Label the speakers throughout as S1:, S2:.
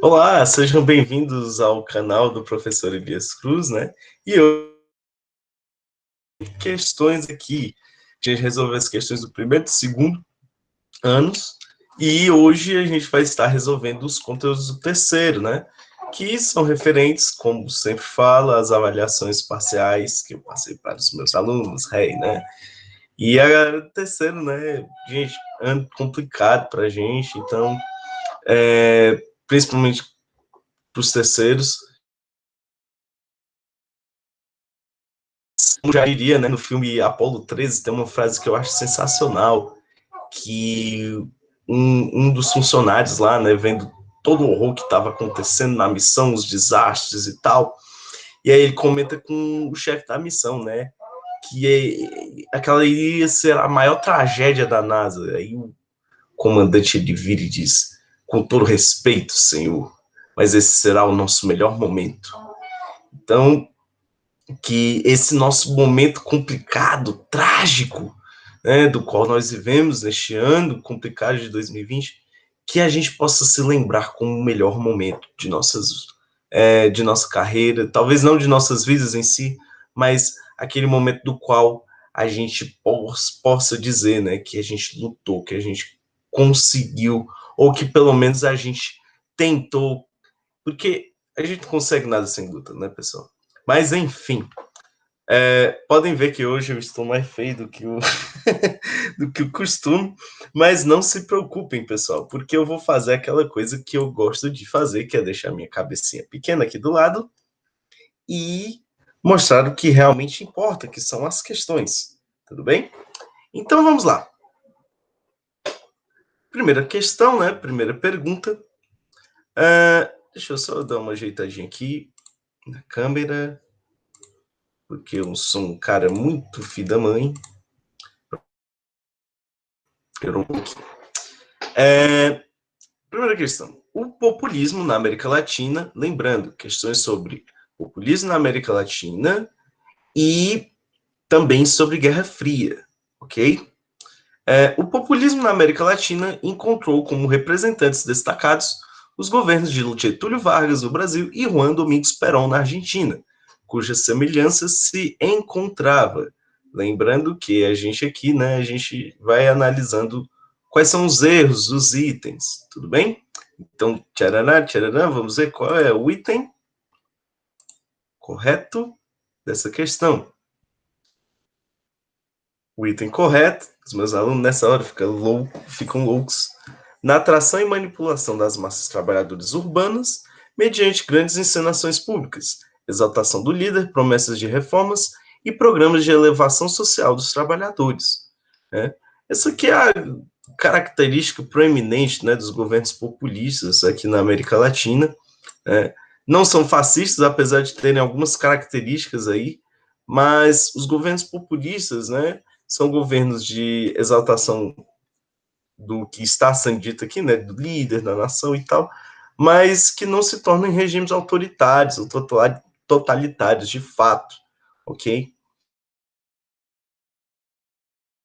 S1: Olá, sejam bem-vindos ao canal do professor Elias Cruz, né? E hoje, questões aqui. A gente resolveu as questões do primeiro e do segundo anos, e hoje a gente vai estar resolvendo os conteúdos do terceiro, né? Que são referentes, como sempre falo, às avaliações parciais que eu passei para os meus alunos, né? E a terceiro, né? Gente, ano complicado para a gente, então, principalmente para os terceiros, como já diria, né, no filme Apolo 13, tem uma frase que eu acho sensacional, que um dos funcionários lá, né, vendo todo o horror que estava acontecendo na missão, os desastres e tal, e aí ele comenta com o chefe da missão, né, que aquela iria ser a maior tragédia da NASA. Aí o comandante ele vira e diz, com todo respeito, senhor, mas esse será o nosso melhor momento. Então, que esse nosso momento complicado, trágico, né, do qual nós vivemos neste ano complicado de 2020, que a gente possa se lembrar como o melhor momento de nossa carreira, talvez não de nossas vidas em si, mas aquele momento do qual a gente possa dizer, né, que a gente lutou, que a gente conseguiu, ou que pelo menos a gente tentou, porque a gente não consegue nada sem luta, né, pessoal? Mas enfim, podem ver que hoje eu estou mais feio do que o, do que o costume, mas não se preocupem, pessoal, porque eu vou fazer aquela coisa que eu gosto de fazer, que é deixar minha cabecinha pequena aqui do lado e mostrar o que realmente importa, que são as questões. Tudo bem? Então vamos lá. Primeira questão, né? Primeira pergunta. Deixa eu só dar uma ajeitadinha aqui na câmera, porque eu sou um cara muito filho da mãe. Primeira questão. O populismo na América Latina, lembrando, questões sobre populismo na América Latina e também sobre Guerra Fria, ok? O populismo na América Latina encontrou como representantes destacados os governos de Getúlio Vargas no Brasil e Juan Domingos Perón na Argentina, cuja semelhança se encontrava. Lembrando que a gente aqui, né, a gente vai analisando quais são os erros dos itens, tudo bem? Então, tcharará, tcharará, vamos ver qual é o item correto dessa questão. O item correto, os meus alunos nessa hora ficam loucos, na atração e manipulação das massas trabalhadoras urbanas, mediante grandes encenações públicas, exaltação do líder, promessas de reformas e programas de elevação social dos trabalhadores. Né? Essa aqui é a característica proeminente, né, dos governos populistas aqui na América Latina. Né? Não são fascistas, apesar de terem algumas características aí, mas os governos populistas, né, são governos de exaltação do que está sendo dito aqui, né, do líder da nação e tal, mas que não se tornam em regimes autoritários ou totalitários de fato, ok?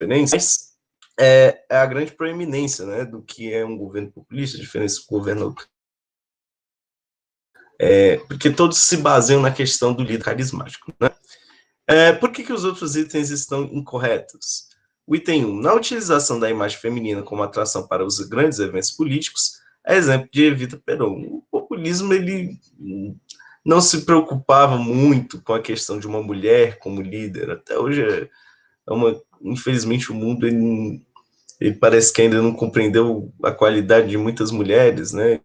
S1: Mas é a grande proeminência, né, do que é um governo populista, diferença do governo porque todos se baseiam na questão do líder carismático, né? Por que os outros itens estão incorretos? O item 1, na utilização da imagem feminina como atração para os grandes eventos políticos, é exemplo de Evita Peron. O populismo, ele não se preocupava muito com a questão de uma mulher como líder. Até hoje, infelizmente, o mundo ele parece que ainda não compreendeu a qualidade de muitas mulheres, né?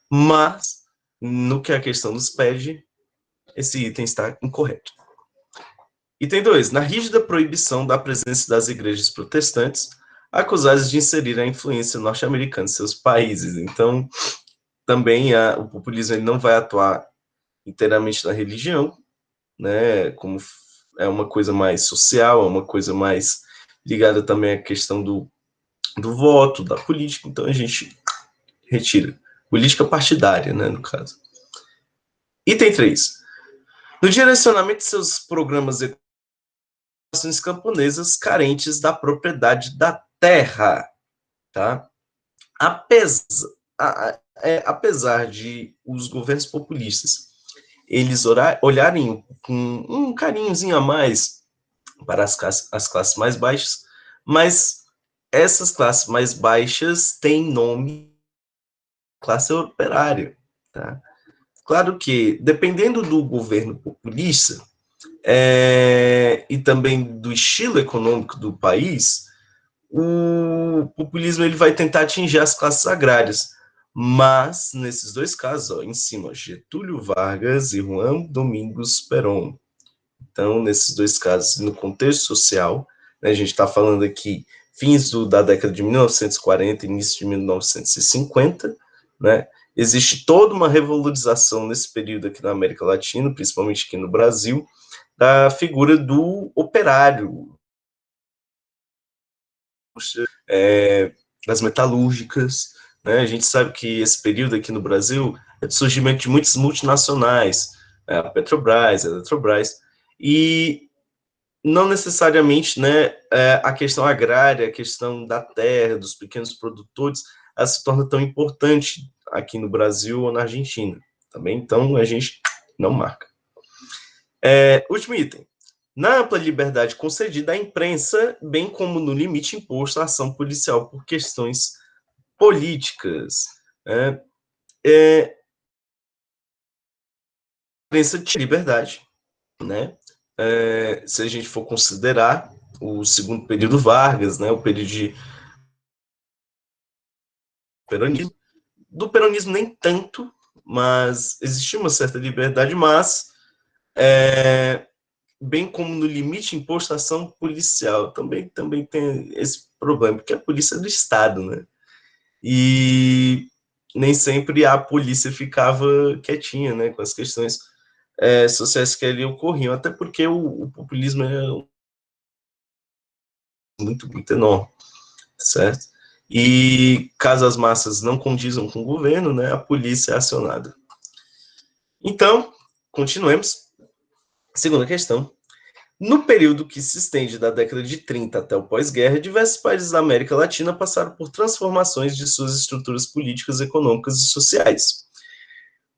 S1: Mas, no que a questão nos pede, esse item está incorreto. Item 2. Na rígida proibição da presença das igrejas protestantes, acusadas de inserir a influência norte-americana em seus países. Então, também o populismo ele não vai atuar inteiramente na religião, né, como é uma coisa mais social, é uma coisa mais ligada também à questão do voto, da política, então a gente retira. Política partidária, né, no caso. Item 3. No direcionamento de seus programas camponesas carentes da propriedade da terra, tá? Apesar de os governos populistas eles olharem com um carinhozinho a mais para as classes mais baixas, mas essas classes mais baixas têm nome classe operária, tá? Claro que, dependendo do governo populista, e também do estilo econômico do país, o populismo ele vai tentar atingir as classes agrárias. Mas, nesses dois casos, ó, em cima, Getúlio Vargas e Juan Domingos Perón. Então, nesses dois casos, no contexto social, né, a gente está falando aqui fins da década de 1940, início de 1950, né, existe toda uma revalorização nesse período aqui na América Latina, principalmente aqui no Brasil, da figura do operário, das metalúrgicas, né? A gente sabe que esse período aqui no Brasil é de surgimento de muitas multinacionais, a Petrobras, a Eletrobras, e não necessariamente, né, a questão agrária, a questão da terra, dos pequenos produtores, ela se torna tão importante aqui no Brasil ou na Argentina, também. Então, a gente não marca. Último item. Na ampla liberdade concedida à imprensa, bem como no limite imposto à ação policial por questões políticas. Imprensa de liberdade, né? Se a gente for considerar o segundo período Vargas, né, o período de peronismo, do peronismo nem tanto, mas existia uma certa liberdade, mas bem como no limite imposto à ação policial, também tem esse problema, porque a polícia é do Estado, né? E nem sempre a polícia ficava quietinha, né, com as questões sociais que ali ocorriam, até porque o populismo é muito enorme, certo? E caso as massas não condizam com o governo, né, a polícia é acionada. Então, continuemos. Segunda questão. No período que se estende da década de 30 até o pós-guerra, diversos países da América Latina passaram por transformações de suas estruturas políticas, econômicas e sociais.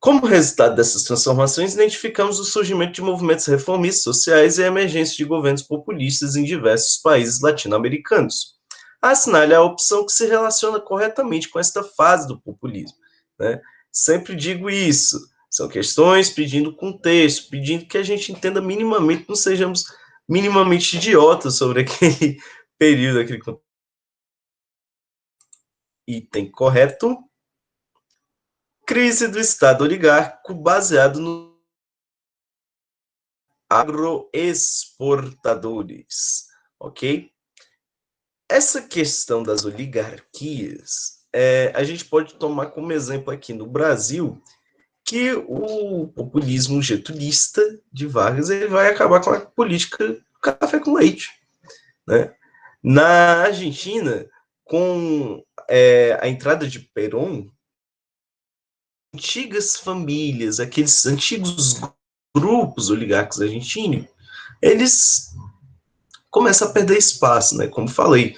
S1: Como resultado dessas transformações, identificamos o surgimento de movimentos reformistas sociais e a emergência de governos populistas em diversos países latino-americanos. Assinale a opção que se relaciona corretamente com esta fase do populismo, né? Sempre digo isso. São questões pedindo contexto, pedindo que a gente entenda minimamente, não sejamos minimamente idiotas sobre aquele período, aquele item correto. Crise do Estado oligárquico baseado no agroexportadores, ok? Essa questão das oligarquias, a gente pode tomar como exemplo aqui no Brasil que o populismo getulista de Vargas ele vai acabar com a política café com leite, né? Na Argentina, com a entrada de Perón, antigas famílias, aqueles antigos grupos oligárquicos argentinos, eles começam a perder espaço, né? Como falei,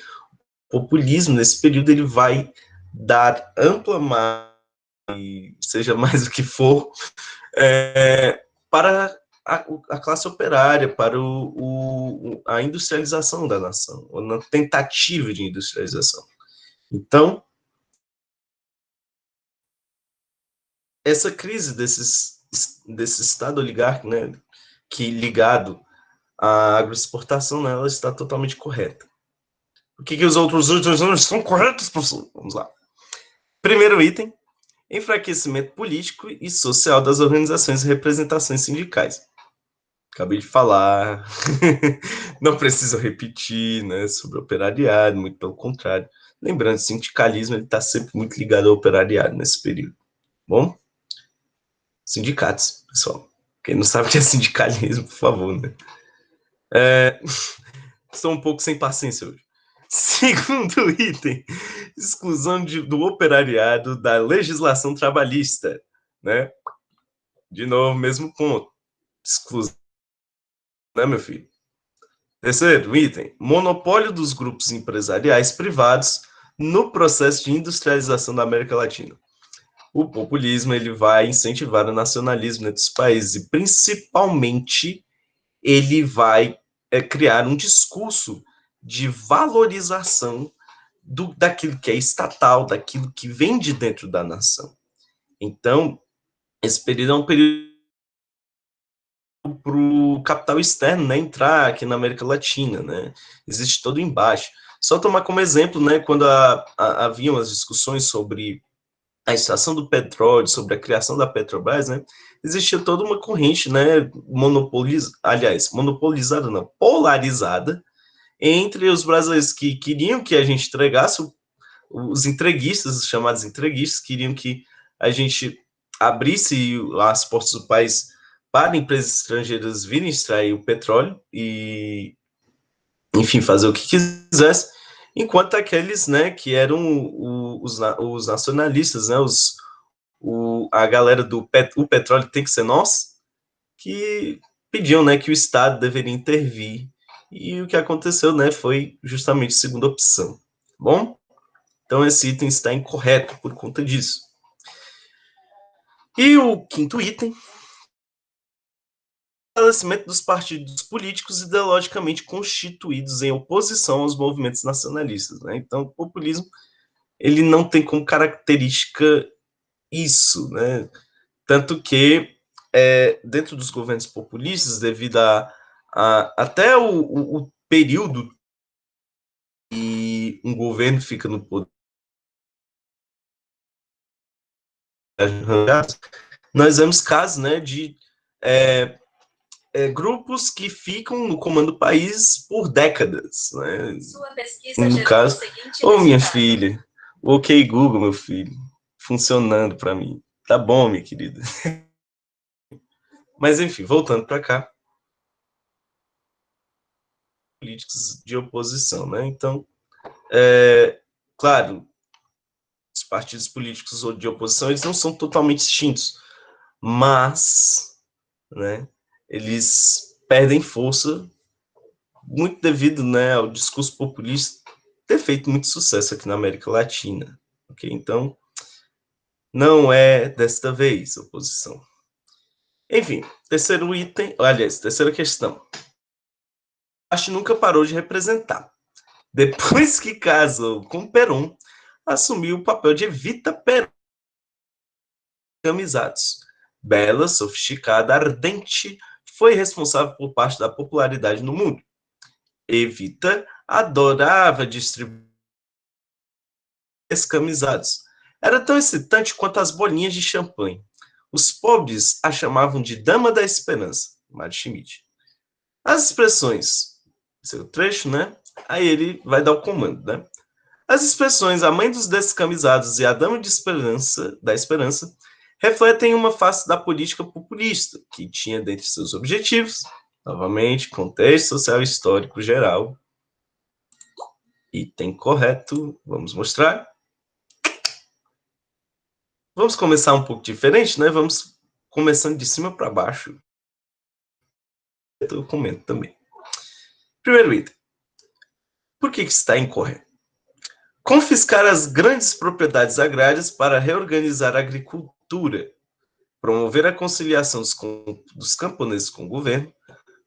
S1: o populismo nesse período ele vai dar ampla margem, seja mais o que for, para a classe operária, para a industrialização da nação, ou na tentativa de industrialização. Então, essa crise desse Estado oligárquico, né, que ligado à agroexportação, né, ela está totalmente correta. O que os outros itens não estão corretos, professor? Vamos lá. Primeiro item, enfraquecimento político e social das organizações e representações sindicais. Acabei de falar, não preciso repetir, né, sobre o operariado, muito pelo contrário. Lembrando, o sindicalismo está sempre muito ligado ao operariado nesse período. Bom, sindicatos, pessoal. Quem não sabe o que é sindicalismo, por favor, né? Estou um pouco sem paciência hoje. Segundo item, exclusão do operariado da legislação trabalhista, né? De novo, mesmo ponto. Exclusão, né, meu filho? Terceiro item, monopólio dos grupos empresariais privados no processo de industrialização da América Latina. O populismo ele vai incentivar o nacionalismo entre os países e, principalmente, ele vai criar um discurso de valorização daquilo que é estatal, daquilo que vem de dentro da nação. Então, esse período é um período para o capital externo, né, entrar aqui na América Latina, né? Existe todo embaixo. Só tomar como exemplo, né, quando haviam as discussões sobre a extração do petróleo, sobre a criação da Petrobras, né, existia toda uma corrente, né, monopolizada não, polarizada, entre os brasileiros que queriam que a gente entregasse, os entreguistas, os chamados entreguistas, queriam que a gente abrisse as portas do país para empresas estrangeiras virem extrair o petróleo e, enfim, fazer o que quisesse, enquanto aqueles, né, que eram os nacionalistas, né, a galera do o petróleo tem que ser nosso, que pediam, né, que o Estado deveria intervir, e o que aconteceu, né, foi justamente a segunda opção, tá bom? Então esse item está incorreto por conta disso. E o quinto item, fortalecimento dos partidos políticos ideologicamente constituídos em oposição aos movimentos nacionalistas, né? Então, o populismo, ele não tem como característica isso, né? Tanto que, dentro dos governos populistas, devido até o período que um governo fica no poder, nós vemos casos, né, de grupos que ficam no comando do país por décadas, né?
S2: Sua pesquisa
S1: No
S2: gerou
S1: caso,
S2: o seguinte
S1: minha
S2: resultado.
S1: filha, o OK Google, meu filho, funcionando para mim. Tá bom, minha querida. Mas enfim, voltando para cá, políticos de oposição, né? Então, claro, os partidos políticos de oposição, eles não são totalmente extintos, mas, né, eles perdem força muito devido, né, ao discurso populista ter feito muito sucesso aqui na América Latina, ok? Então, não é desta vez oposição. Enfim, terceiro item, aliás, terceira questão. Acho nunca parou de representar. Depois que casou com Perón, assumiu o papel de Evita Perón, amizades. Bela, sofisticada, ardente, foi responsável por parte da popularidade no mundo. Evita adorava distribuir escamisados. Era tão excitante quanto as bolinhas de champanhe. Os pobres a chamavam de Dama da Esperança, Mário Schmidt. As expressões, seu trecho, né? Aí ele vai dar o comando, né? As expressões a mãe dos descamisados e a dama de esperança, da esperança refletem uma face da política populista, que tinha dentre seus objetivos, novamente, contexto social e histórico geral. Item correto, vamos mostrar. Vamos começar um pouco diferente, né? Vamos começando de cima para baixo. Eu comento também. Primeiro item. Por que está incorreto? Confiscar as grandes propriedades agrárias para reorganizar a agricultura, promover a conciliação dos camponeses com o governo,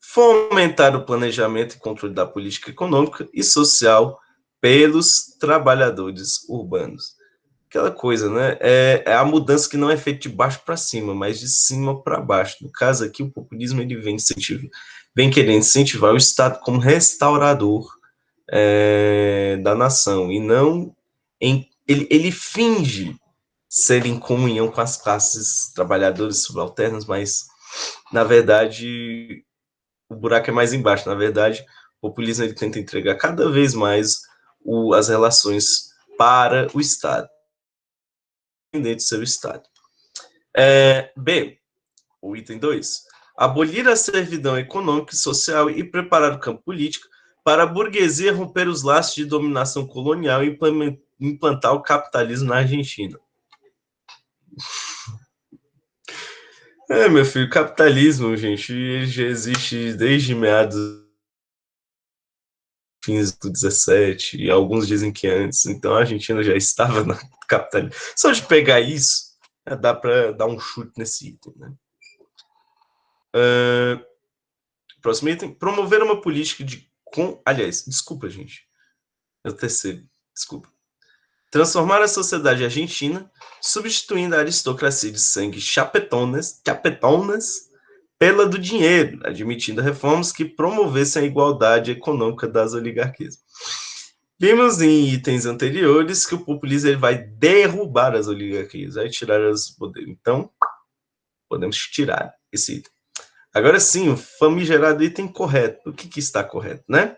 S1: fomentar o planejamento e controle da política econômica e social pelos trabalhadores urbanos. Aquela coisa, né? É a mudança que não é feita de baixo para cima, mas de cima para baixo. No caso aqui, o populismo ele vem querendo incentivar o Estado como restaurador da nação, e não ele finge ser em comunhão com as classes trabalhadoras subalternas, mas, na verdade, o buraco é mais embaixo. Na verdade, o populismo ele tenta entregar cada vez mais as relações para o Estado, dentro do seu Estado. B, o item 2. Abolir a servidão econômica e social e preparar o campo político para a burguesia romper os laços de dominação colonial e implantar o capitalismo na Argentina. Meu filho, capitalismo, gente, já existe desde meados fins do 17, e alguns dizem que antes, então a Argentina já estava na capital. Só de pegar isso, dá para dar um chute nesse item, né? Próximo item, promover uma política de... Aliás, desculpa, gente. É o terceiro, desculpa. Transformar a sociedade argentina, substituindo a aristocracia de sangue chapetonas pela do dinheiro, admitindo reformas que promovessem a igualdade econômica das oligarquias. Vimos em itens anteriores que o populismo ele vai derrubar as oligarquias, vai tirar os poderes. Então, podemos tirar esse item. Agora sim, o famigerado item correto. O que está correto, né?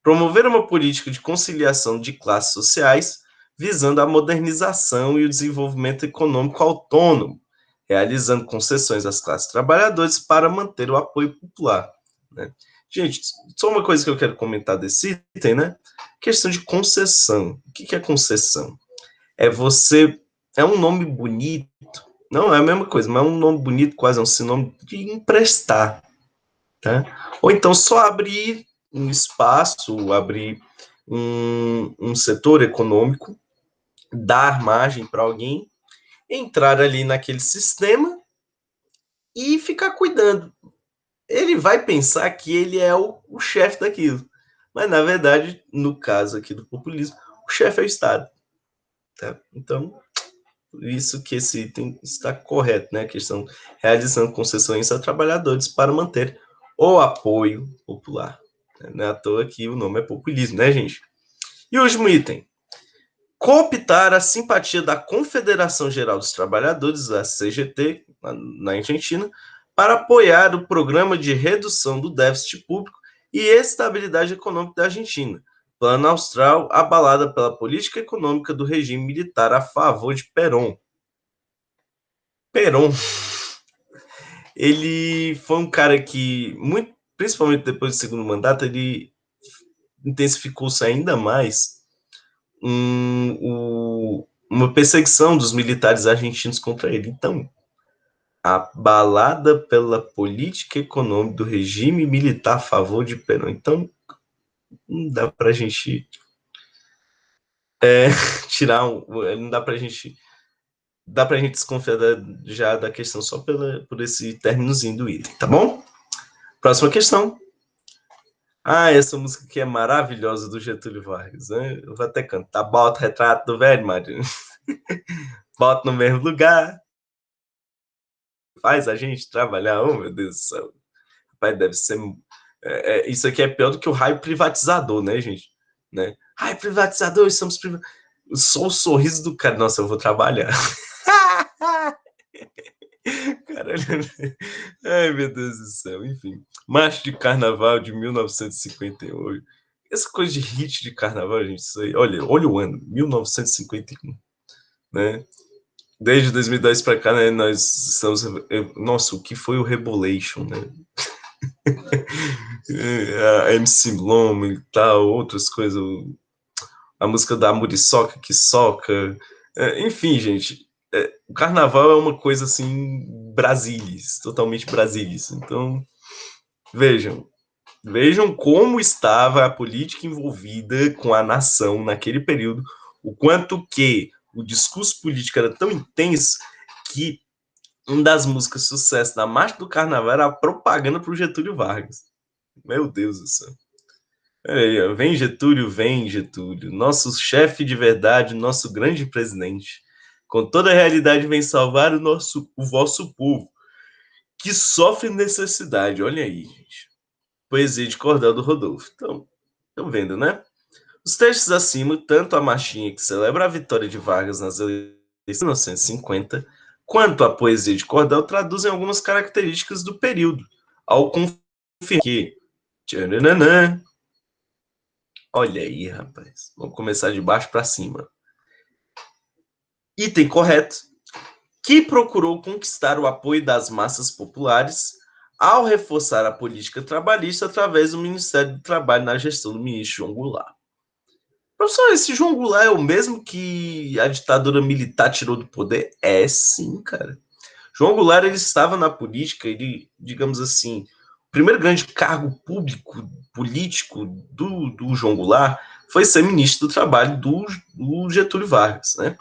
S1: Promover uma política de conciliação de classes sociais, visando a modernização e o desenvolvimento econômico autônomo, realizando concessões às classes trabalhadoras para manter o apoio popular, né? Gente, só uma coisa que eu quero comentar desse item, né? Questão de concessão. O que é concessão? É um nome bonito, não é a mesma coisa, mas é um nome bonito, quase é um sinônimo de emprestar, tá? Ou então só abrir um espaço, abrir um setor econômico, dar margem para alguém entrar ali naquele sistema e ficar cuidando. Ele vai pensar que ele é o chefe daquilo. Mas, na verdade, no caso aqui do populismo, o chefe é o Estado. Tá? Então, isso que esse item está correto, né? A questão realizando concessões a trabalhadores para manter o apoio popular. Não é à toa que o nome é populismo, né, gente? E o último item. Cooptar a simpatia da Confederação Geral dos Trabalhadores, a CGT, na Argentina, para apoiar o programa de redução do déficit público e estabilidade econômica da Argentina. Plano Austral, abalada pela política econômica do regime militar a favor de Perón. Perón, ele foi um cara que, principalmente depois do segundo mandato, ele intensificou-se ainda mais uma perseguição dos militares argentinos contra ele. Então, abalada pela política econômica do regime militar a favor de Perón. Então, não dá para a gente tirar não dá para a gente desconfiar já da questão só por esse términozinho do item, tá bom? Próxima questão. Essa música aqui é maravilhosa do Getúlio Vargas, né? Eu vou até cantar. Bota o retrato do velho, Mário. Bota no mesmo lugar. Faz a gente trabalhar. Oh, meu Deus do céu. Rapaz, deve ser... isso aqui é pior do que o raio privatizador, né, gente? Né? Raio privatizador, estamos só o sorriso do cara. Nossa, eu vou trabalhar. Caralho. Ai, meu Deus do céu. Enfim. Marcha de Carnaval de 1958. Essa coisa de hit de carnaval, gente, isso aí. Olha o ano, 1951. Né? Desde 2010 para cá, né, nós estamos... Nossa, o que foi o Rebolation, né? A MC Loma e tal, outras coisas. A música da Muriçoca que soca. Enfim, gente, o carnaval é uma coisa assim, brasilis, totalmente brasilis. Então, vejam como estava a política envolvida com a nação naquele período, o quanto que o discurso político era tão intenso que uma das músicas de sucesso da Marcha do Carnaval era a propaganda para o Getúlio Vargas. Meu Deus do céu. Aí, vem Getúlio, nosso chefe de verdade, nosso grande presidente. Com toda a realidade vem salvar o vosso povo, que sofre necessidade. Olha aí, gente. Poesia de Cordel do Rodolfo. Então, estão vendo, né? Os textos acima, tanto a marchinha que celebra a vitória de Vargas nas eleições de 1950, quanto a poesia de Cordel traduzem algumas características do período, ao confirmar que... Tcharanã, olha aí, rapaz. Vamos começar de baixo para cima. Item correto. Que procurou conquistar o apoio das massas populares ao reforçar a política trabalhista através do Ministério do Trabalho na gestão do ministro João Goulart. Professor, esse João Goulart é o mesmo que a ditadura militar tirou do poder? É sim, cara. João Goulart, ele estava na política, ele, digamos assim, primeiro grande cargo público, político do João Goulart foi ser ministro do Trabalho do Getúlio Vargas, né?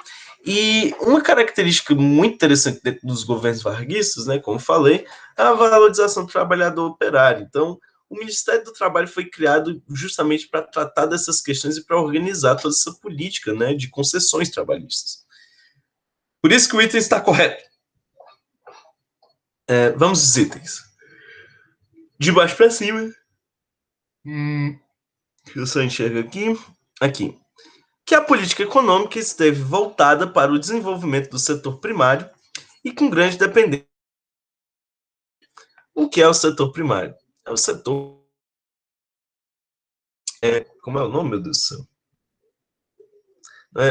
S1: E uma característica muito interessante dentro dos governos varguistas, né, como falei, é a valorização do trabalhador operário. Então, o Ministério do Trabalho foi criado justamente para tratar dessas questões e para organizar toda essa política, né, de concessões trabalhistas. Por isso que o item está correto. Vamos aos itens. De baixo para cima. Eu só enxergo aqui. Aqui. Que a política econômica esteve voltada para o desenvolvimento do setor primário e com grande dependência. O que é o setor primário? É o setor... como é o nome, meu Deus do céu?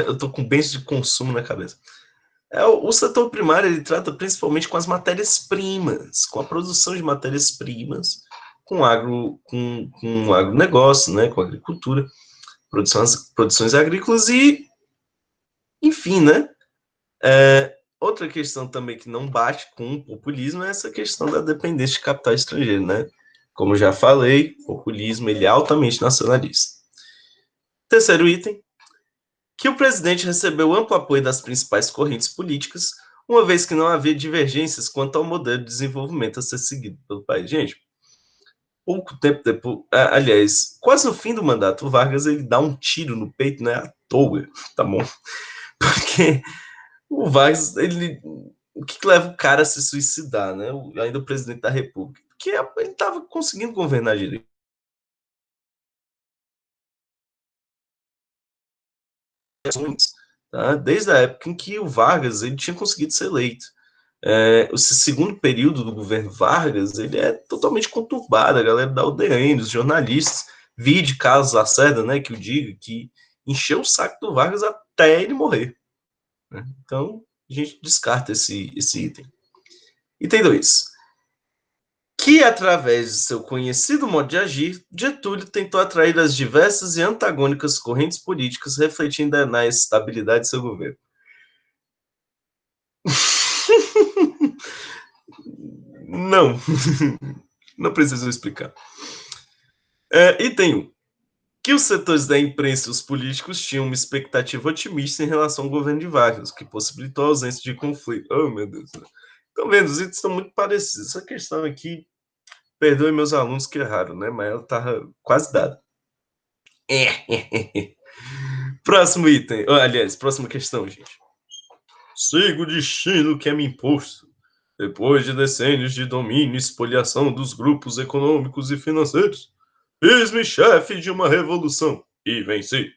S1: Eu estou com bens de consumo na cabeça. O setor primário ele trata principalmente com as matérias-primas, com a produção de matérias-primas, com agronegócio, né, com agricultura, produções agrícolas e, enfim, né? Outra questão também que não bate com o populismo é essa questão da dependência de capital estrangeiro, né? Como já falei, o populismo ele é altamente nacionalista. Terceiro item, que o presidente recebeu amplo apoio das principais correntes políticas, uma vez que não havia divergências quanto ao modelo de desenvolvimento a ser seguido pelo país. Gente, pouco tempo depois, aliás, quase no fim do mandato, o Vargas ele dá um tiro no peito, né, à toa, tá bom? Porque o Vargas, o que leva o cara a se suicidar, né? Ainda o presidente da República, porque ele estava conseguindo governar direito. Tá? Desde a época em que o Vargas ele tinha conseguido ser eleito. Esse segundo período do governo Vargas ele é totalmente conturbado. A galera da UDN, os jornalistas, vide Carlos Lacerda, né, que o diga, que encheu o saco do Vargas até ele morrer. Né? Então, a gente descarta esse item. Item 2. Que, através de seu conhecido modo de agir, Getúlio tentou atrair as diversas e antagônicas correntes políticas, refletindo na estabilidade de seu governo. Não, não preciso explicar. Item 1. Que os setores da imprensa e os políticos tinham uma expectativa otimista em relação ao governo de Vargas, que possibilitou a ausência de conflito. Oh, meu Deus. Estão vendo, os itens estão muito parecidos. Essa questão aqui, perdoe meus alunos que erraram, né? Mas ela estava quase dada. Próximo item. Aliás, próxima questão, gente. Siga o destino que é me imposto. Depois de decênios de domínio e espoliação dos grupos econômicos e financeiros, fiz-me chefe de uma revolução e venci.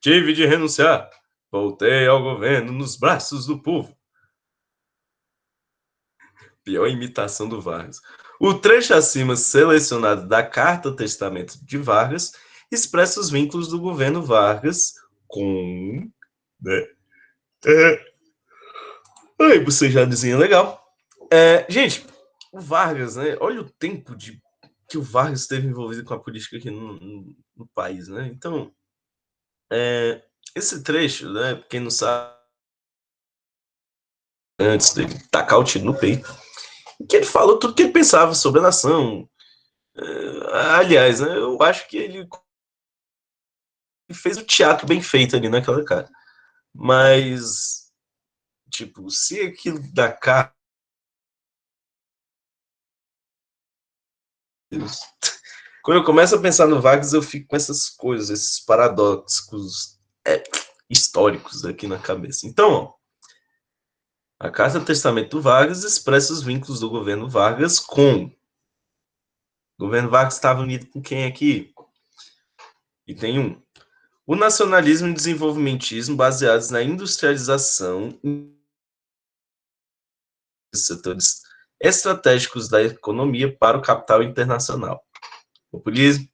S1: Tive de renunciar. Voltei ao governo nos braços do povo. Pior imitação do Vargas. O trecho acima selecionado da Carta Testamento de Vargas expressa os vínculos do governo Vargas com... Né? Aí você já desenha legal. Gente, o Vargas, né? Olha o tempo que o Vargas esteve envolvido com a política aqui no país, né? Então, esse trecho, né? Quem não sabe, antes dele tacar o tiro no peito, que ele falou tudo que ele pensava sobre a nação. Aliás, né, eu acho que ele fez o teatro bem feito ali naquela cara. Mas, tipo, se aquilo da cara. Quando eu começo a pensar no Vargas, eu fico com essas coisas, esses paradoxos históricos aqui na cabeça. Então, ó, a Carta do Testamento do Vargas expressa os vínculos do governo Vargas com... O governo Vargas estava unido com quem aqui? E tem o nacionalismo e desenvolvimentismo baseados na industrialização de setores estratégicos da economia para o capital internacional. Populismo,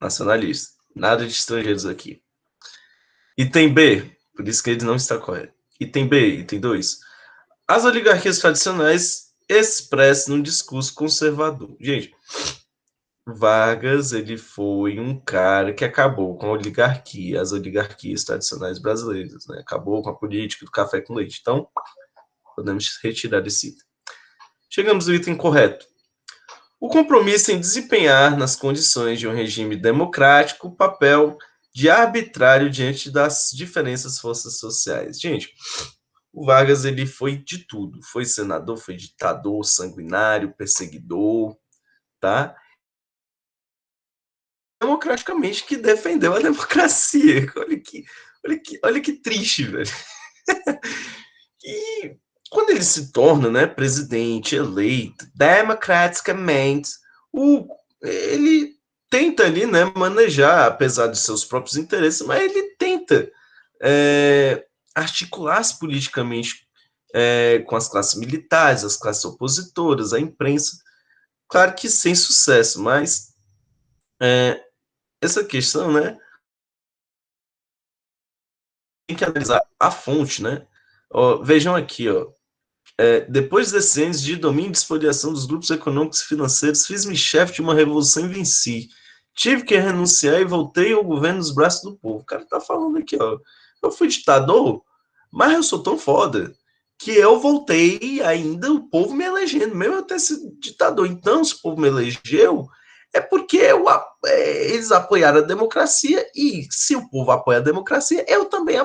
S1: nacionalista. Nada de estrangeiros aqui. Item B, por isso que ele não está correto. Item B, item 2. As oligarquias tradicionais expressam um discurso conservador. Gente, Vargas, ele foi um cara que acabou com a oligarquia, as oligarquias tradicionais brasileiras, né? Acabou com a política do café com leite. Então, podemos retirar esse item. Chegamos ao item correto. o compromisso em desempenhar, nas condições de um regime democrático, o papel de arbitrário diante das diferentes forças sociais. Gente, o Vargas, ele foi de tudo. Foi senador, foi ditador, sanguinário, perseguidor, tá? Democraticamente que defendeu a democracia. Olha que triste, velho. E quando ele se torna, né, presidente eleito democraticamente, ele tenta ali, né, manejar, apesar de seus próprios interesses, mas ele tenta articular-se politicamente com as classes militares, as classes opositoras, a imprensa. Claro que sem sucesso, mas essa questão, né, tem que analisar a fonte, né? Ó, vejam aqui, ó. Depois desses anos de domínio e espoliação dos grupos econômicos e financeiros, fiz-me chefe de uma revolução e venci. Tive que renunciar e voltei ao governo nos braços do povo. O cara tá falando aqui, ó. Eu fui ditador, mas eu sou tão foda que eu voltei e ainda o povo me elegendo, mesmo eu ter sido ditador. Então, se o povo me elegeu, é porque eles apoiaram a democracia e se o povo apoia a democracia, eu também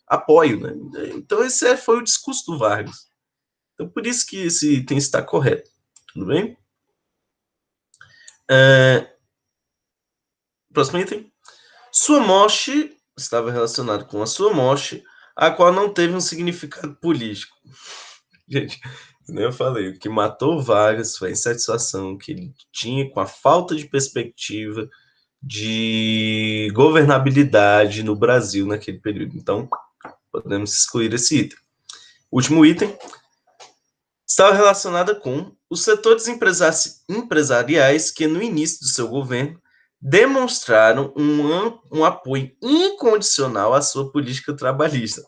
S1: apoio, né? Então, esse foi o discurso do Vargas. Então, por isso que esse item está correto. Tudo bem? Próximo item. Sua morte estava relacionada com a sua morte, a qual não teve um significado político. Gente, nem eu falei, o que matou Vargas foi a insatisfação que ele tinha com a falta de perspectiva de governabilidade no Brasil naquele período. Então, podemos excluir esse item. Último item. Estava relacionada com os setores empresariais que, no início do seu governo, demonstraram um apoio incondicional à sua política trabalhista,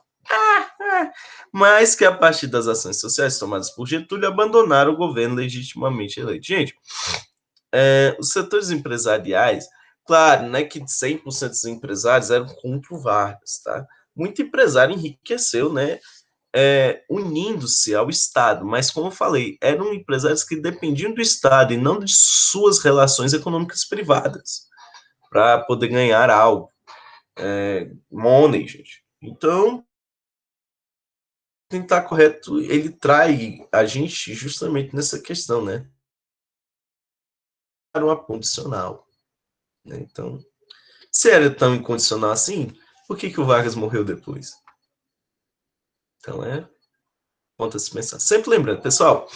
S1: mas que, a partir das ações sociais tomadas por Getúlio, abandonaram o governo legitimamente eleito. Gente, os setores empresariais, claro, não é que 100% dos empresários eram contra o Vargas, tá? Muito empresário enriqueceu, né? Unindo-se ao Estado, mas como eu falei, eram empresários que dependiam do Estado e não de suas relações econômicas privadas para poder ganhar algo. Money, gente. Então, tentar correto, ele trai a gente justamente nessa questão, né? Para uma condicional. Né? Então, se era tão incondicional assim, por que o Vargas morreu depois? Então, ponto a se pensar. Sempre lembrando, pessoal,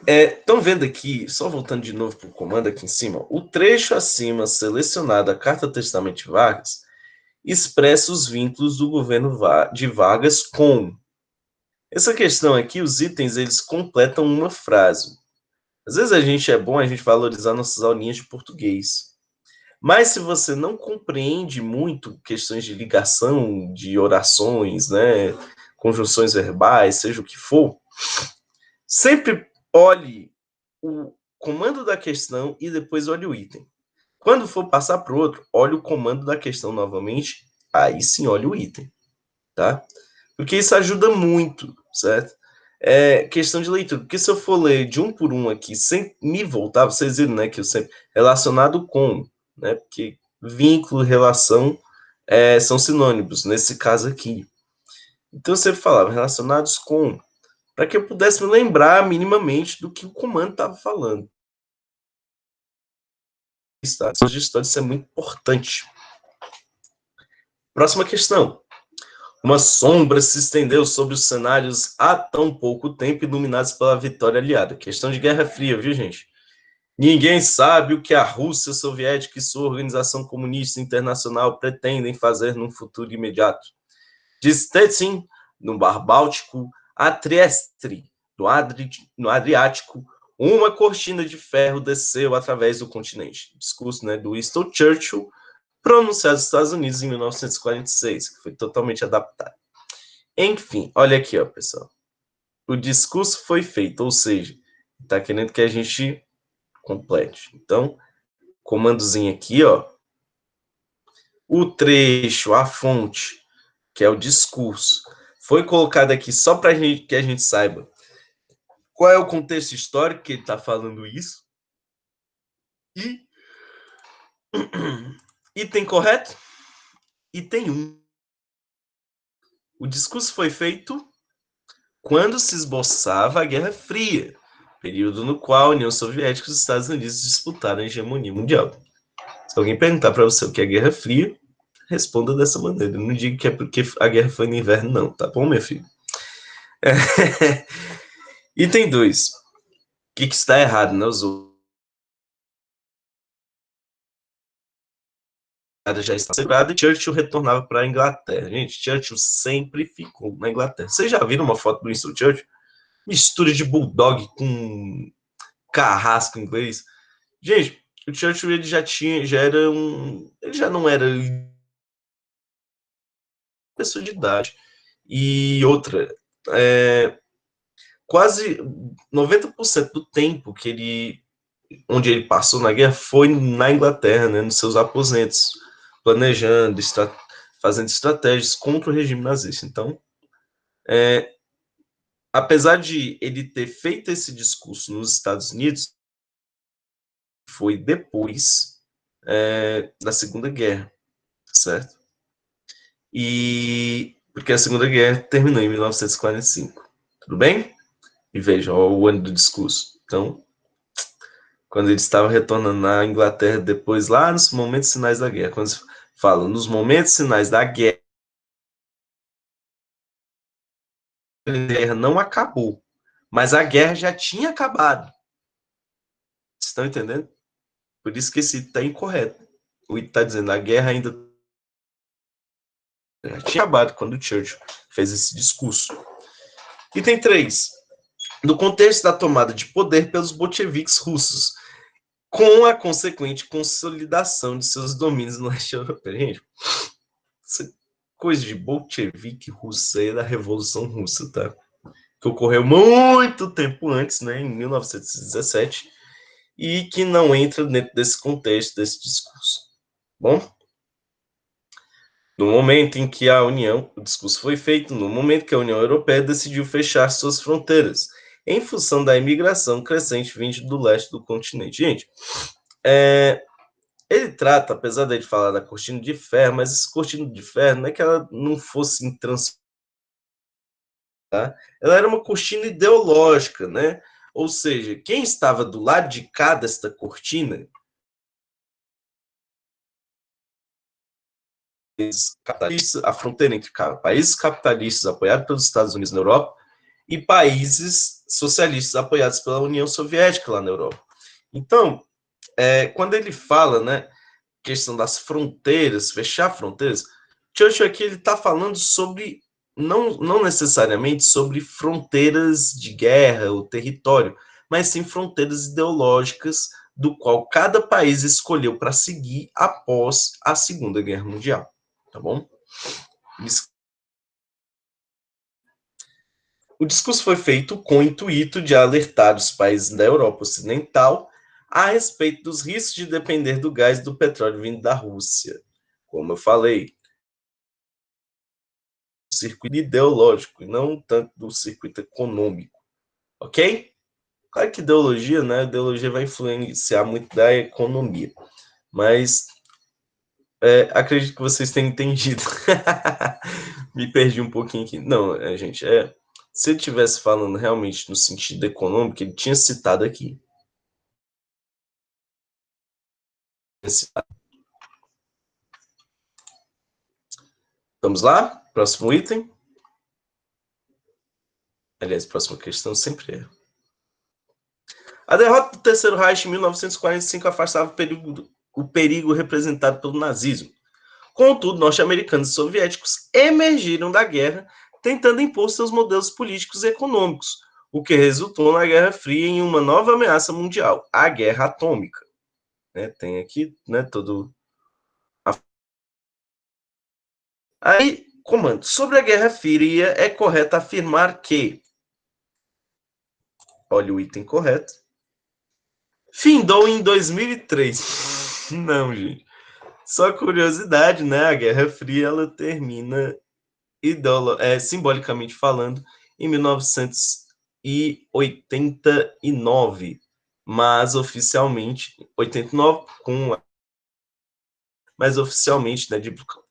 S1: estão vendo aqui, só voltando de novo para o comando aqui em cima, o trecho acima selecionado, a Carta Testament Vargas, expressa os vínculos do governo de Vargas com. Essa questão aqui, os itens, eles completam uma frase. Às vezes é bom a gente valorizar nossas aulinhas de português. Mas se você não compreende muito questões de ligação, de orações, né, conjunções verbais, seja o que for, sempre olhe o comando da questão e depois olhe o item. Quando for passar para o outro, olhe o comando da questão novamente, aí sim olhe o item, tá? Porque isso ajuda muito, certo? Questão de leitura, porque se eu for ler de um por um aqui, sem me voltar, vocês viram, né, que eu sempre, relacionado com, né, porque vínculo, relação, são sinônimos, nesse caso aqui. Então eu sempre falava, relacionados com, para que eu pudesse me lembrar minimamente do que o comando estava falando. Essas histórias, isso é muito importante. Próxima questão. Uma sombra se estendeu sobre os cenários há tão pouco tempo iluminados pela vitória aliada. Questão de Guerra Fria, viu, gente? Ninguém sabe o que a Rússia soviética e sua organização comunista internacional pretendem fazer num futuro imediato. De Stettin, no Mar Báltico, a Trieste, no Adriático, uma cortina de ferro desceu através do continente. Discurso, né, do Winston Churchill, pronunciado nos Estados Unidos em 1946, que foi totalmente adaptado. Enfim, olha aqui, ó, pessoal. O discurso foi feito, ou seja, está querendo que a gente complete. Então, comandozinho aqui, ó. O trecho, a fonte, que é o discurso, foi colocado aqui só para que a gente saiba qual é o contexto histórico que ele está falando isso, E item correto? Item 1. O discurso foi feito quando se esboçava a Guerra Fria, período no qual a União Soviética e os Estados Unidos disputaram a hegemonia mundial. Se alguém perguntar para você o que é Guerra Fria, responda dessa maneira. Não diga que é porque a guerra foi no inverno, não, tá bom, meu filho? Item 2. O que está errado, né? Os outros já está segurada e Churchill retornava para a Inglaterra. Gente, Churchill sempre ficou na Inglaterra. Vocês já viram uma foto do Winston Churchill? Mistura de bulldog com carrasco inglês. Gente, o Churchill ele ele já não era pessoa de idade. E outra, quase 90% do tempo onde ele passou na guerra foi na Inglaterra, né, nos seus aposentos, planejando, fazendo estratégias contra o regime nazista. Então, apesar de ele ter feito esse discurso nos Estados Unidos, foi depois da Segunda Guerra, certo? E porque a Segunda Guerra terminou em 1945, tudo bem? E veja, ó, o ano do discurso. Então, quando ele estava retornando na Inglaterra depois, lá nos momentos finais da guerra, quando se fala nos momentos finais da guerra, a guerra não acabou, mas a guerra já tinha acabado. Vocês estão entendendo? Por isso que esse está incorreto. O está dizendo a guerra ainda já tinha acabado quando o Churchill fez esse discurso. Item 3. No contexto da tomada de poder pelos bolcheviques russos, com a consequente consolidação de seus domínios no leste europeu. Gente, essa coisa de bolchevique russo aí é da Revolução Russa, tá? Que ocorreu muito tempo antes, né, em 1917, e que não entra dentro desse contexto, desse discurso. Bom? No momento em que o discurso foi feito, no momento que a União Europeia decidiu fechar suas fronteiras, em função da imigração crescente vinda do leste do continente. Gente, ele trata, apesar de ele falar da cortina de ferro, mas essa cortina de ferro não é que ela não fosse intransponível, tá? Ela era uma cortina ideológica, né? Ou seja, quem estava do lado de cá desta cortina, a fronteira entre países capitalistas apoiados pelos Estados Unidos na Europa e países socialistas apoiados pela União Soviética lá na Europa. Então, quando ele fala, né, questão das fronteiras, fechar fronteiras, Churchill aqui ele está falando sobre, não necessariamente sobre fronteiras de guerra ou território, mas sim fronteiras ideológicas do qual cada país escolheu para seguir após a Segunda Guerra Mundial, tá bom? O discurso foi feito com o intuito de alertar os países da Europa Ocidental a respeito dos riscos de depender do gás e do petróleo vindo da Rússia. Como eu falei, do circuito ideológico e não tanto do circuito econômico, ok? Claro que ideologia, né? A ideologia vai influenciar muito da economia, mas acredito que vocês tenham entendido. Me perdi um pouquinho aqui. Não, gente, se ele estivesse falando realmente no sentido econômico, ele tinha citado aqui. Vamos lá? Próximo item. Aliás, próxima questão sempre é. A derrota do Terceiro Reich em 1945 afastava o perigo representado pelo nazismo. Contudo, norte-americanos e soviéticos emergiram da guerra, tentando impor seus modelos políticos e econômicos, o que resultou na Guerra Fria em uma nova ameaça mundial, a Guerra Atômica. Tem aqui, todo. Aí, comando. Sobre a Guerra Fria, é correto afirmar que. Olha o item correto. Findou em 2003. Não, gente. Só curiosidade, né? A Guerra Fria ela termina, simbolicamente falando, em 1989. mas oficialmente, 89, mas oficialmente, né,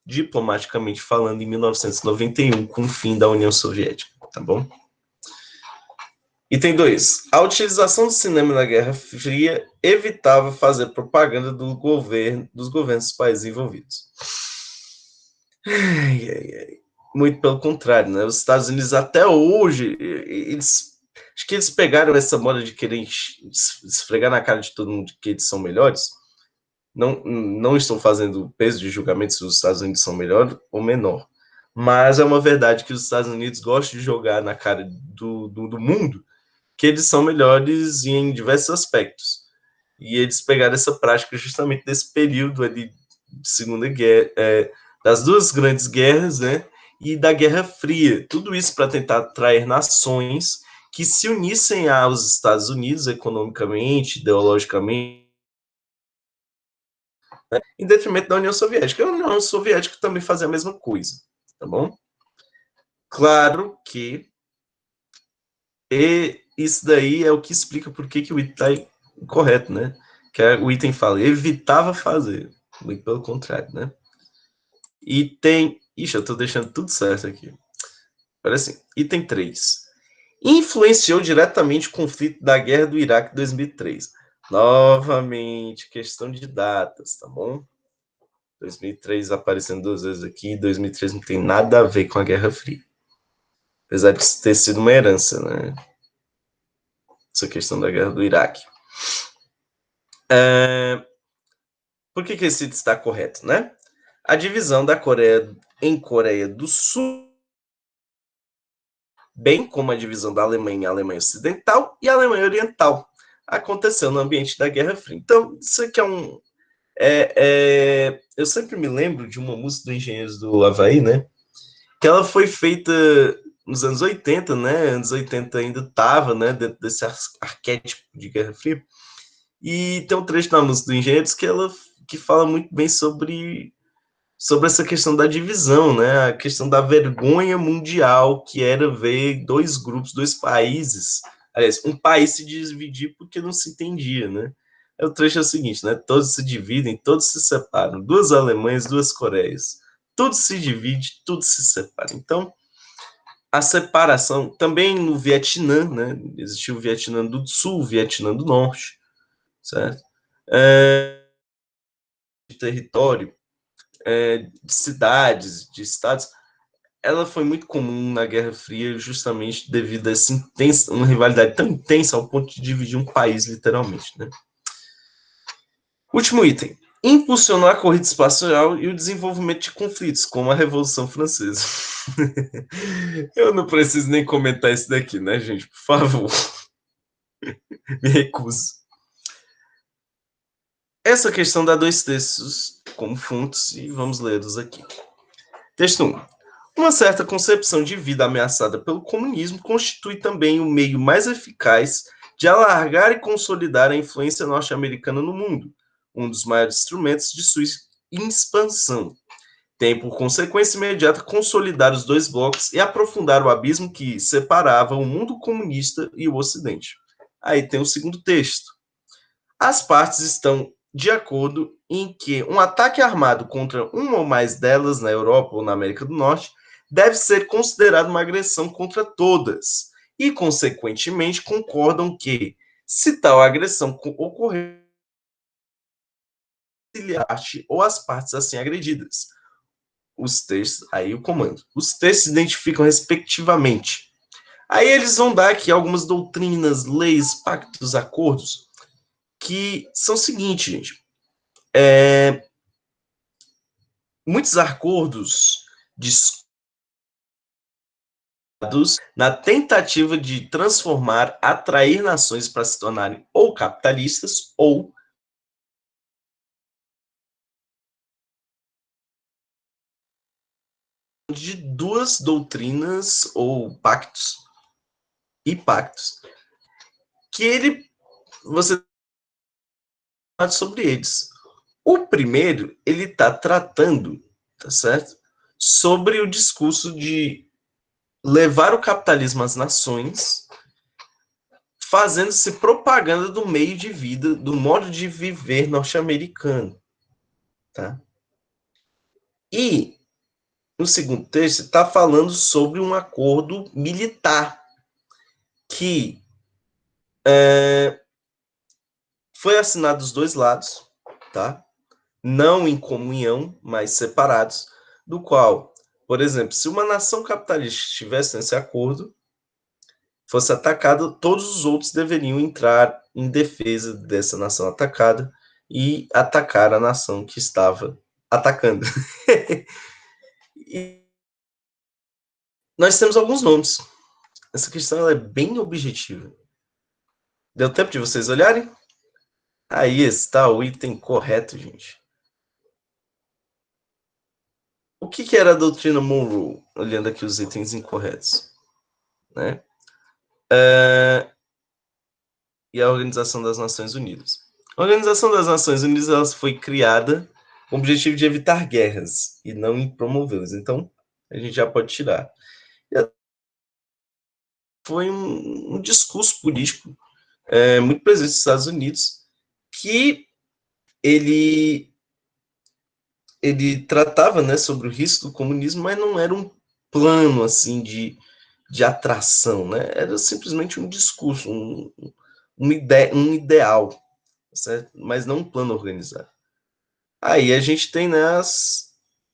S1: diplomaticamente falando, em 1991, com o fim da União Soviética, tá bom? Item 2. A utilização do cinema na Guerra Fria evitava fazer propaganda dos governos dos países envolvidos. Ai, ai, ai. Muito pelo contrário, né? Os Estados Unidos até hoje, acho que eles pegaram essa moda de querer esfregar na cara de todo mundo que eles são melhores. Não estão fazendo peso de julgamento se os Estados Unidos são melhor ou menor. Mas é uma verdade que os Estados Unidos gostam de jogar na cara do mundo que eles são melhores em diversos aspectos. E eles pegaram essa prática justamente desse período ali de Segunda Guerra, das duas grandes guerras, né? E da Guerra Fria. Tudo isso para tentar atrair nações que se unissem aos Estados Unidos economicamente, ideologicamente, né, em detrimento da União Soviética. A União Soviética também fazia a mesma coisa, tá bom? Claro que isso daí é o que explica por que o item está incorreto, né? Que o item fala, evitava fazer. Muito pelo contrário, né? Item... Ixi, eu tô deixando tudo certo aqui. Parece assim. Item 3. Influenciou diretamente o conflito da guerra do Iraque de 2003. Novamente, questão de datas, tá bom? 2003 aparecendo duas vezes aqui, 2003 não tem nada a ver com a Guerra Fria. Apesar de ter sido uma herança, né? Essa questão da guerra do Iraque. Por que esse está correto, né? A divisão da Coreia em Coreia do Sul, bem como a divisão da Alemanha em Alemanha Ocidental e Alemanha Oriental, aconteceu no ambiente da Guerra Fria. Então, isso aqui é um... eu sempre me lembro de uma música do Engenheiros do Havaí, né? Que ela foi feita nos anos 80, né? Anos 80 ainda estava, né? Dentro desse arquétipo de Guerra Fria. E tem um trecho na música do Engenheiros que fala muito bem sobre essa questão da divisão, né? A questão da vergonha mundial que era ver dois grupos, dois países, aliás, um país se dividir porque não se entendia, né? O trecho é o seguinte, né? Todos se dividem, todos se separam. Duas Alemanhas, duas Coreias. Tudo se divide, tudo se separa. Então, a separação, também no Vietnã, né? Existiu o Vietnã do Sul, o Vietnã do Norte, certo? De território, de cidades, de estados, ela foi muito comum na Guerra Fria justamente devido a essa uma rivalidade tão intensa ao ponto de dividir um país, literalmente, né? Último item. Impulsionou a corrida espacial e o desenvolvimento de conflitos, como a Revolução Francesa. Eu não preciso nem comentar isso daqui, né, gente? Por favor. Me recuso. Essa questão dá dois textos como fontes e vamos lê-los aqui. Texto 1. Uma certa concepção de vida ameaçada pelo comunismo constitui também o meio mais eficaz de alargar e consolidar a influência norte-americana no mundo, um dos maiores instrumentos de sua expansão. Tem, por consequência imediata, consolidar os dois blocos e aprofundar o abismo que separava o mundo comunista e o Ocidente. Aí tem o segundo texto. As partes estão de acordo em que um ataque armado contra uma ou mais delas na Europa ou na América do Norte deve ser considerado uma agressão contra todas e, consequentemente, concordam que, se tal agressão ocorrer, ou as partes assim agredidas. Os textos, aí o comando. Os textos se identificam respectivamente. Aí eles vão dar aqui algumas doutrinas, leis, pactos, acordos, que são o seguinte, gente. Muitos acordos na tentativa de transformar, atrair nações para se tornarem ou capitalistas ou de duas doutrinas ou pactos que você sobre eles. O primeiro, ele está tratando, tá certo? Sobre o discurso de levar o capitalismo às nações, fazendo-se propaganda do meio de vida, do modo de viver norte-americano, tá? E no segundo texto está falando sobre um acordo militar que foi assinado dos dois lados, tá? Não em comunhão, mas separados, do qual, por exemplo, se uma nação capitalista estivesse nesse acordo, fosse atacada, todos os outros deveriam entrar em defesa dessa nação atacada e atacar a nação que estava atacando. E nós temos alguns nomes. Essa questão ela é bem objetiva. Deu tempo de vocês olharem? Aí está o item correto, gente. O que era a doutrina Monroe? Olhando aqui os itens incorretos, né? E a Organização das Nações Unidas. A Organização das Nações Unidas ela foi criada com o objetivo de evitar guerras e não promovê-las. Então, a gente já pode tirar. Foi um discurso político muito presente nos Estados Unidos que ele tratava, né, sobre o risco do comunismo, mas não era um plano assim de atração, né? Era simplesmente um discurso, um ideal, certo? Mas não um plano organizado. Aí a gente tem, né,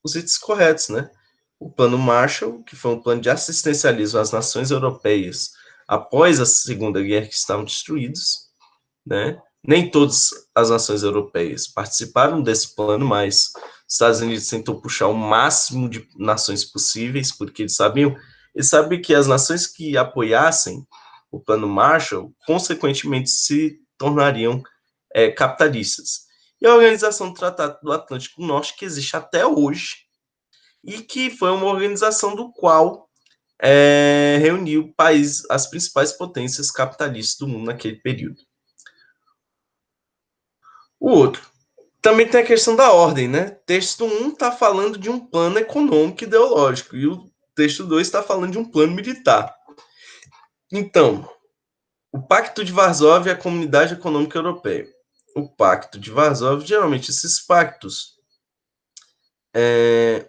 S1: os itens corretos, né? O plano Marshall, que foi um plano de assistencialismo às nações europeias após a Segunda Guerra, que estavam destruídos, né? Nem todas as nações europeias participaram desse plano, mas os Estados Unidos tentou puxar o máximo de nações possíveis, porque eles sabiam que as nações que apoiassem o plano Marshall, consequentemente, se tornariam capitalistas. E a Organização do Tratado do Atlântico Norte, que existe até hoje, e que foi uma organização do qual reuniu as principais potências capitalistas do mundo naquele período. O outro. Também tem a questão da ordem, né? Texto 1 está falando de um plano econômico e ideológico, e o texto 2 está falando de um plano militar. Então, o Pacto de Varsóvia e a Comunidade Econômica Europeia. O Pacto de Varsóvia, geralmente esses pactos,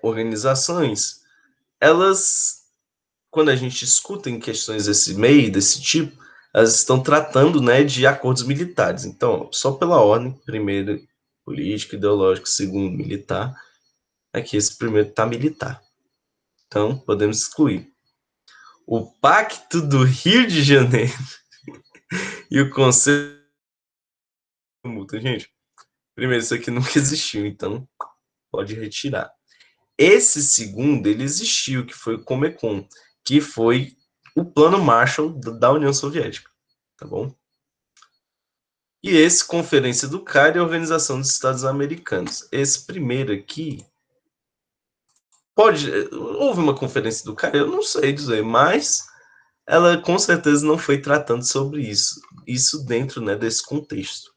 S1: organizações, elas, quando a gente escuta em questões desse meio, desse tipo, elas estão tratando, né, de acordos militares. Então, só pela ordem, primeiro político, ideológico, segundo militar, aqui esse primeiro está militar. Então, podemos excluir. O Pacto do Rio de Janeiro e o Conselho de Multa. Gente, primeiro, isso aqui nunca existiu, então pode retirar. Esse segundo, ele existiu, que foi o Comecon, que foi o plano Marshall da União Soviética, tá bom? E esse, Conferência do Cairo e Organização dos Estados Americanos. Esse primeiro aqui, houve uma Conferência do Cairo, eu não sei dizer, mas ela com certeza não foi tratando sobre isso dentro, né, desse contexto.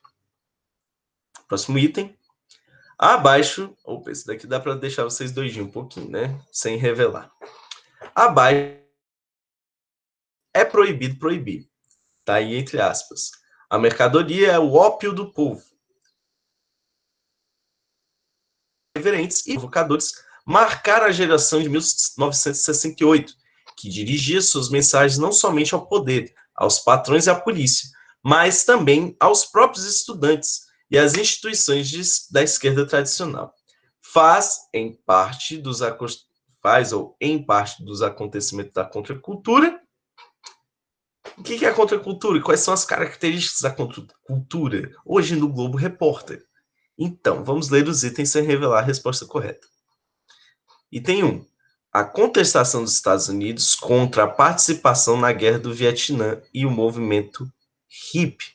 S1: Próximo item. Abaixo, opa, esse daqui dá para deixar vocês doidinhos um pouquinho, né, sem revelar. Abaixo é proibido proibir, tá aí entre aspas. A mercadoria é o ópio do povo. Reverentes e provocadores marcaram a geração de 1968, que dirigia suas mensagens não somente ao poder, aos patrões e à polícia, mas também aos próprios estudantes e às instituições da esquerda tradicional. Faz ou em parte dos acontecimentos da contracultura. O que é a contracultura e quais são as características da contracultura? Hoje no Globo Repórter. Então, vamos ler os itens sem revelar a resposta correta. Item 1. A contestação dos Estados Unidos contra a participação na Guerra do Vietnã e o movimento hippie.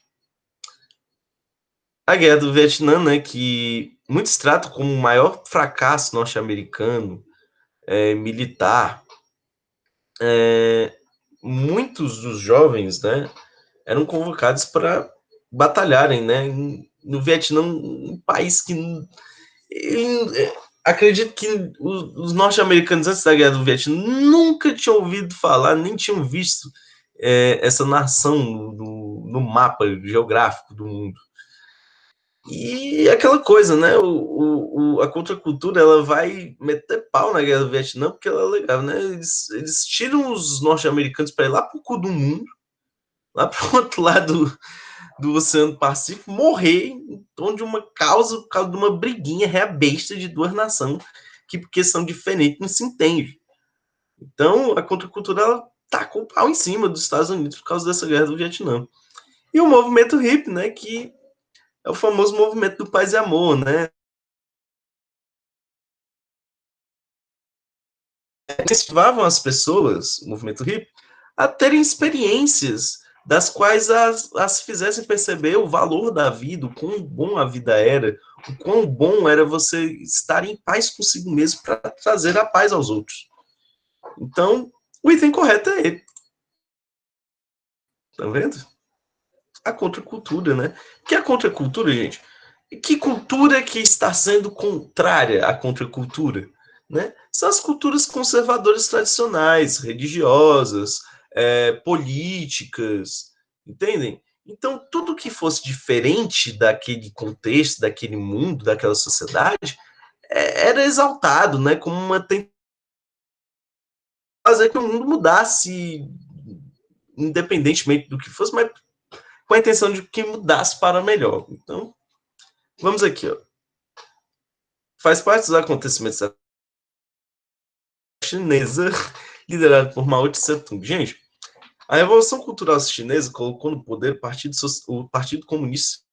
S1: A Guerra do Vietnã, né, que muitos tratam como o maior fracasso norte-americano militar. Muitos dos jovens, né, eram convocados para batalharem, né, no Vietnã, um país que acredito que os norte-americanos antes da Guerra do Vietnã nunca tinham ouvido falar, nem tinham visto essa nação no mapa geográfico do mundo. E aquela coisa, né? A contracultura ela vai meter pau na guerra do Vietnã porque ela é legal, né? Eles tiram os norte-americanos para ir lá pro cu do mundo, lá pro outro lado do Oceano Pacífico, morrer em torno de uma causa, por causa de uma briguinha besta de duas nações que, porque são diferentes, não se entende. Então, a contracultura ela tá com o pau em cima dos Estados Unidos por causa dessa guerra do Vietnã. E o movimento hippie, né? Que é o famoso movimento do paz e amor, né? Incentivavam as pessoas, o movimento hippie, a terem experiências das quais as fizessem perceber o valor da vida, o quão bom a vida era, o quão bom era você estar em paz consigo mesmo para trazer a paz aos outros. Então, o item correto é ele. Tá vendo? A contracultura, né? Que é a contracultura, gente? Que cultura que está sendo contrária à contracultura? Né? São as culturas conservadoras tradicionais, religiosas, políticas, entendem? Então, tudo que fosse diferente daquele contexto, daquele mundo, daquela sociedade, era exaltado, né? Como uma tentativa de fazer que o mundo mudasse, independentemente do que fosse, mas com a intenção de que mudasse para melhor. Então, vamos aqui, ó. Faz parte dos acontecimentos da chinesa, liderado por Mao Tse-tung. Gente, a Revolução Cultural Chinesa colocou no poder o Partido Comunista.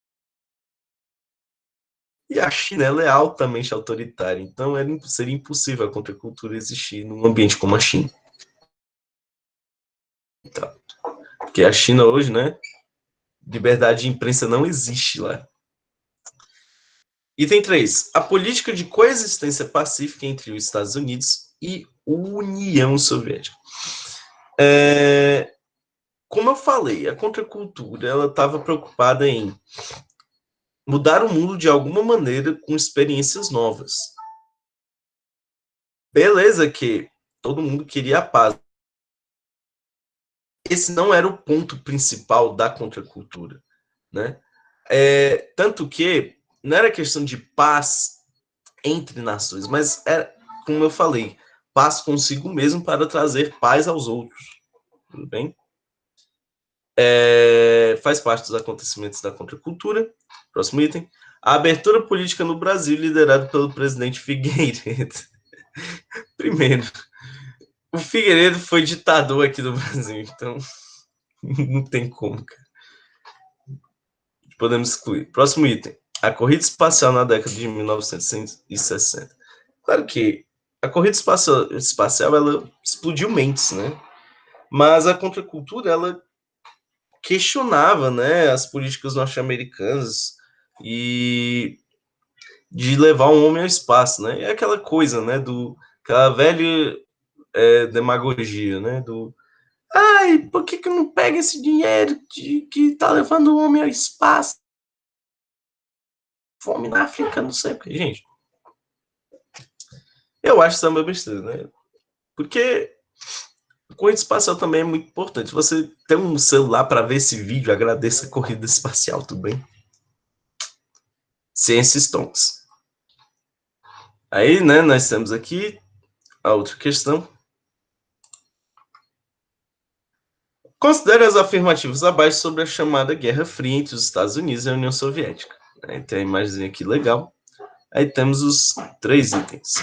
S1: E a China ela é altamente autoritária, então seria impossível a contracultura existir num ambiente como a China. Então, porque a China hoje, né, liberdade de imprensa não existe lá. Item 3. A política de coexistência pacífica entre os Estados Unidos e União Soviética. Como eu falei, a contracultura ela estava preocupada em mudar o mundo de alguma maneira com experiências novas. Beleza que todo mundo queria a paz. Esse não era o ponto principal da contracultura, né? Tanto que não era questão de paz entre nações, mas era, como eu falei, paz consigo mesmo para trazer paz aos outros. Tudo bem? Faz parte dos acontecimentos da contracultura. Próximo item. A abertura política no Brasil, liderada pelo presidente Figueiredo. Primeiro, o Figueiredo foi ditador aqui no Brasil, então não tem como, cara. Podemos excluir. Próximo item. A corrida espacial na década de 1960. Claro que a corrida espacial ela explodiu mentes, né? Mas a contracultura, ela questionava, né, as políticas norte-americanas e de levar um homem ao espaço, né? É aquela coisa, né, aquela velha demagogia, né, ai, por que não pega esse dinheiro que tá levando o homem ao espaço? Fome na África, não sei o que. Gente, eu acho isso uma besteira, né? Porque a corrida espacial também é muito importante. Se você tem um celular para ver esse vídeo, agradeça a corrida espacial, tudo bem? Ciência Stonks. Aí, né, nós temos aqui a outra questão. Considere as afirmativas abaixo sobre a chamada Guerra Fria entre os Estados Unidos e a União Soviética. Aí tem a imagem aqui legal. Aí temos os 3 itens.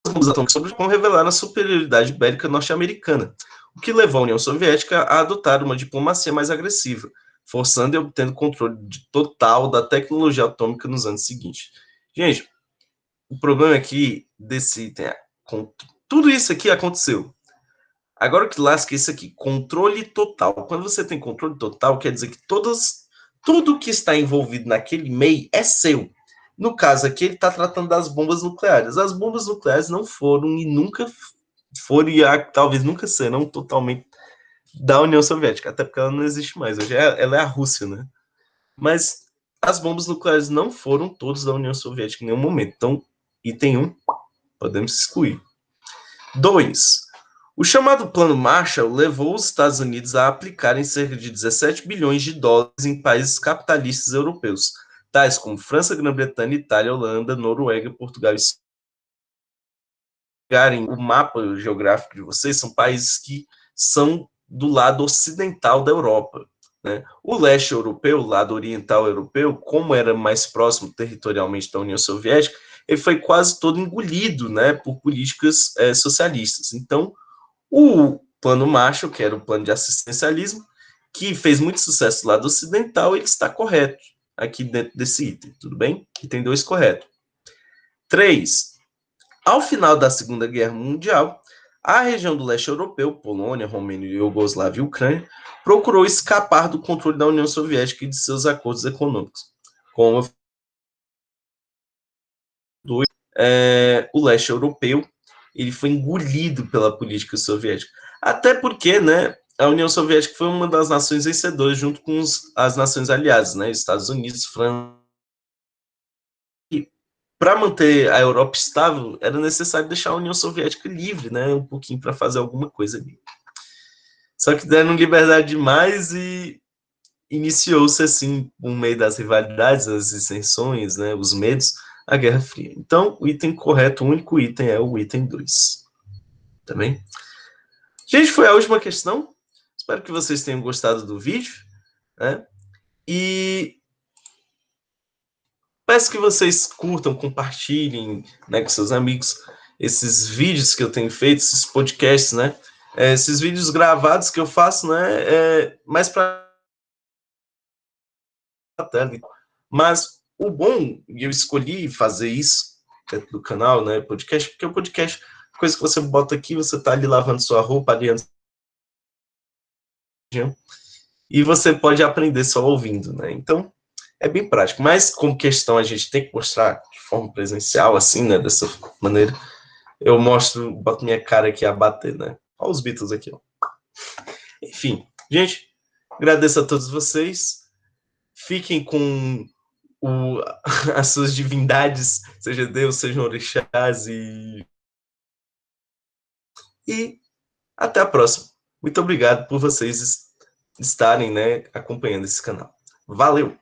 S1: As bombas atômicas sobre o Japão revelaram a superioridade bélica norte-americana, o que levou a União Soviética a adotar uma diplomacia mais agressiva, forçando e obtendo controle total da tecnologia atômica nos anos seguintes. Gente, o problema aqui desse item é tudo isso aqui aconteceu. Agora o que lasca é isso aqui, controle total. Quando você tem controle total, quer dizer que tudo que está envolvido naquele meio é seu. No caso aqui, ele está tratando das bombas nucleares. As bombas nucleares não foram e nunca foram, e talvez nunca serão totalmente da União Soviética, até porque ela não existe mais. Hoje ela é a Rússia, né? Mas as bombas nucleares não foram todas da União Soviética em nenhum momento. Então, item 1, podemos excluir. 2. O chamado Plano Marshall levou os Estados Unidos a aplicarem cerca de 17 bilhões de dólares em países capitalistas europeus, tais como França, Grã-Bretanha, Itália, Holanda, Noruega, Portugal e o mapa geográfico de vocês, são países que são do lado ocidental da Europa. Né? O leste europeu, o lado oriental europeu, como era mais próximo territorialmente da União Soviética, ele foi quase todo engolido, né, por políticas socialistas. Então, o Plano Marshall, que era o plano de assistencialismo, que fez muito sucesso do lado ocidental, ele está correto aqui dentro desse item, tudo bem? Item 2 correto. 3. Ao final da Segunda Guerra Mundial, a região do leste europeu, Polônia, Romênia, Iugoslávia e Ucrânia, procurou escapar do controle da União Soviética e de seus acordos econômicos. Como o leste europeu ele foi engolido pela política soviética. Até porque, né, a União Soviética foi uma das nações vencedoras junto com as nações aliadas, né, Estados Unidos, França. Para manter a Europa estável, era necessário deixar a União Soviética livre, né, um pouquinho para fazer alguma coisa ali. Só que deram liberdade demais e iniciou-se assim, por meio das rivalidades, as dissensões, né, os medos, a Guerra Fria. Então, o item correto, o único item é o item 2. Tá bem? Gente, foi a última questão. Espero que vocês tenham gostado do vídeo. Né? E peço que vocês curtam, compartilhem, né, com seus amigos esses vídeos que eu tenho feito, esses podcasts, né? Esses vídeos gravados que eu faço, né? Mais para a tela. Mas o bom, e eu escolhi fazer isso dentro do canal, né? Podcast, porque o podcast, coisa que você bota aqui, você tá ali lavando sua roupa, ali antes, e você pode aprender só ouvindo, né? Então, é bem prático. Mas, como questão, a gente tem que mostrar de forma presencial, assim, né? Dessa maneira. Eu mostro, boto minha cara aqui a bater, né? Olha os Beatles aqui, ó. Enfim, gente, agradeço a todos vocês. Fiquem com as suas divindades, seja Deus, sejam orixás, e até a próxima. Muito obrigado por vocês estarem, né, acompanhando esse canal. Valeu!